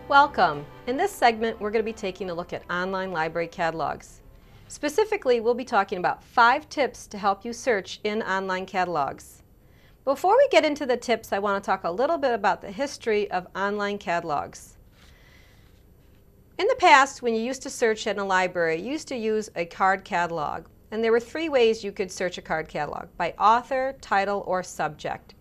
Welcome! In this segment, we're going to be taking a look at online library catalogs. Specifically, we'll be talking about 5 tips to help you search in online catalogs. Before we get into the tips, I want to talk a little bit about the history of online catalogs. In the past, when you used to search in a library, you used to use a card catalog. And there were 3 ways you could search a card catalog: by author, title, or subject.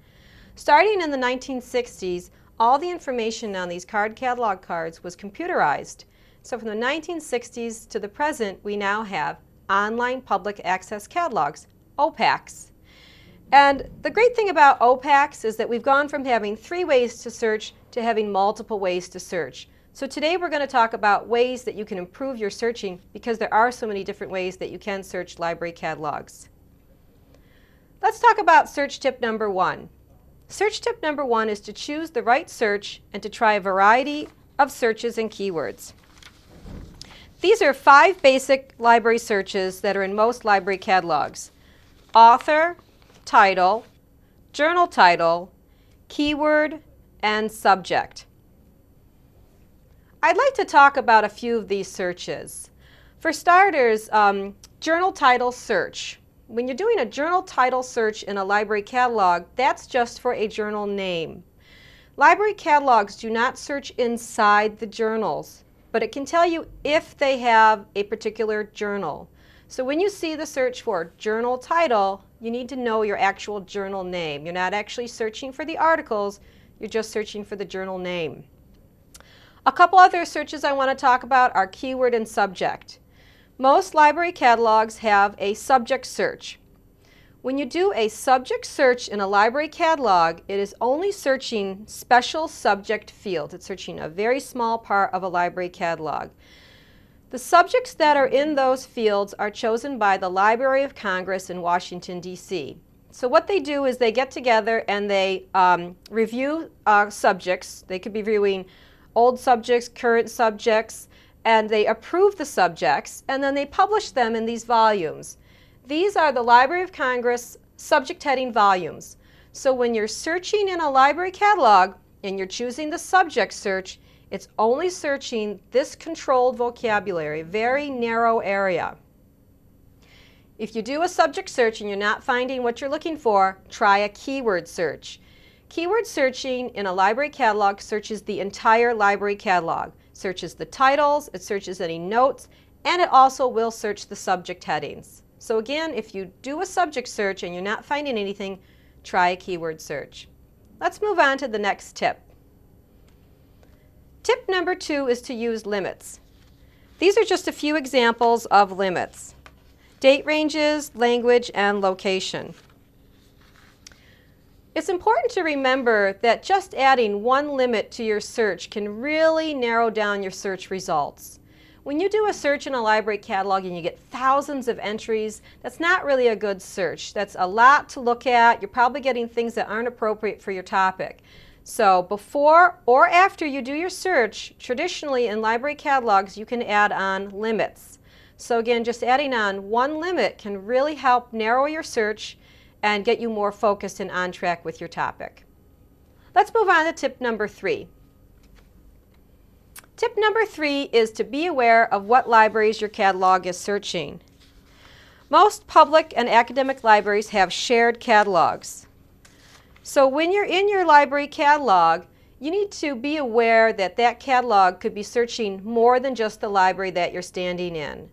Starting in the 1960s, all the information on these card catalog cards was computerized. So from the 1960s to the present, we now have online public access catalogs, OPACs. And the great thing about OPACs is that we've gone from having 3 ways to search to having multiple ways to search. So today we're going to talk about ways that you can improve your searching, because there are so many different ways that you can search library catalogs. Let's talk about search tip number 1. Search tip number 1 is to choose the right search and to try a variety of searches and keywords. These are 5 basic library searches that are in most library catalogs: author, title, journal title, keyword, and subject. I'd like to talk about a few of these searches. For starters, journal title search. When you're doing a journal title search in a library catalog, that's just for a journal name. Library catalogs do not search inside the journals, but it can tell you if they have a particular journal. So when you see the search for journal title, you need to know your actual journal name. You're not actually searching for the articles, you're just searching for the journal name. A couple other searches I want to talk about are keyword and subject. Most library catalogs have a subject search. When you do a subject search in a library catalog, it is only searching special subject fields. It's searching a very small part of a library catalog. The subjects that are in those fields are chosen by the Library of Congress in Washington, D.C. So what they do is they get together and they review subjects. They could be reviewing old subjects, current subjects, and they approve the subjects, and then they publish them in these volumes. These are the Library of Congress subject heading volumes. So when you're searching in a library catalog and you're choosing the subject search, it's only searching this controlled vocabulary, very narrow area. If you do a subject search and you're not finding what you're looking for, try a keyword search. Keyword searching in a library catalog searches the entire library catalog. It searches the titles, it searches any notes, and it also will search the subject headings. So again, if you do a subject search and you're not finding anything, try a keyword search. Let's move on to the next tip. Tip number 2 is to use limits. These are just a few examples of limits: date ranges, language, and location. It's important to remember that just adding one limit to your search can really narrow down your search results. When you do a search in a library catalog and you get thousands of entries, that's not really a good search. That's a lot to look at. You're probably getting things that aren't appropriate for your topic. So before or after you do your search, traditionally in library catalogs you can add on limits. So again, just adding on one limit can really help narrow your search and get you more focused and on track with your topic. Let's move on to tip number 3. Tip number 3 is to be aware of what libraries your catalog is searching. Most public and academic libraries have shared catalogs. So when you're in your library catalog, you need to be aware that that catalog could be searching more than just the library that you're standing in.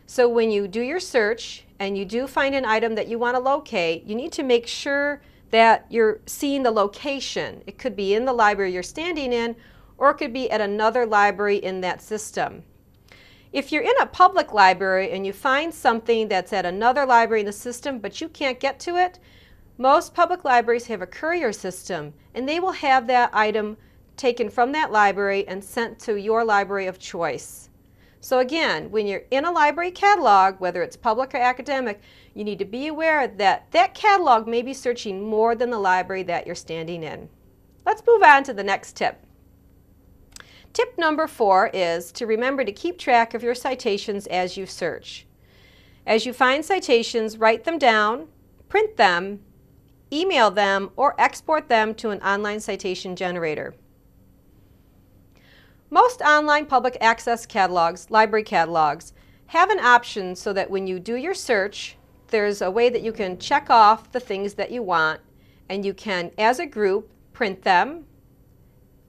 So when you do your search and you do find an item that you want to locate, you need to make sure that you're seeing the location. It could be in the library you're standing in, or it could be at another library in that system. If you're in a public library and you find something that's at another library in the system but you can't get to it, most public libraries have a courier system, and they will have that item taken from that library and sent to your library of choice. So again, when you're in a library catalog, whether it's public or academic, you need to be aware that that catalog may be searching more than the library that you're standing in. Let's move on to the next tip. Tip number 4 is to remember to keep track of your citations as you search. As you find citations, write them down, print them, email them, or export them to an online citation generator. Most online public access catalogs, library catalogs, have an option so that when you do your search, there's a way that you can check off the things that you want, and you can, as a group, print them,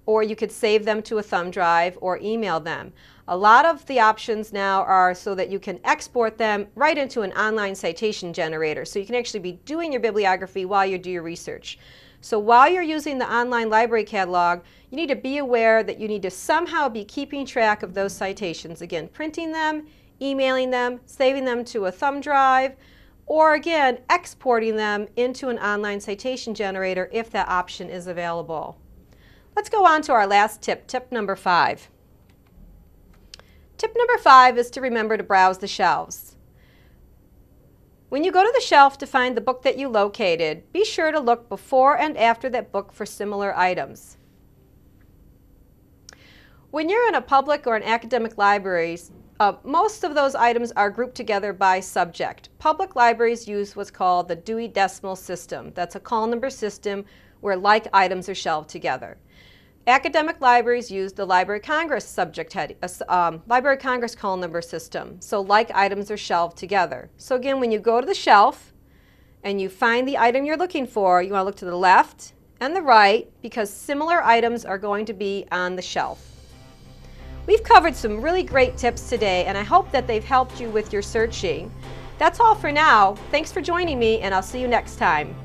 or you could save them to a thumb drive or email them. A lot of the options now are so that you can export them right into an online citation generator, so you can actually be doing your bibliography while you do your research. So while you're using the online library catalog, you need to be aware that you need to somehow be keeping track of those citations. Again, printing them, emailing them, saving them to a thumb drive, or again, exporting them into an online citation generator if that option is available. Let's go on to our last tip, tip number 5. Tip number 5 is to remember to browse the shelves. When you go to the shelf to find the book that you located, be sure to look before and after that book for similar items. When you're in a public or an academic libraries, most of those items are grouped together by subject. Public libraries use what's called the Dewey Decimal System. That's a call number system where like items are shelved together. Academic libraries use the Library of Congress subject head, Library of Congress call number system. So like items are shelved together. So again, when you go to the shelf and you find the item you're looking for, you want to look to the left and the right because similar items are going to be on the shelf. We've covered some really great tips today, and I hope that they've helped you with your searching. That's all for now. Thanks for joining me, and I'll see you next time.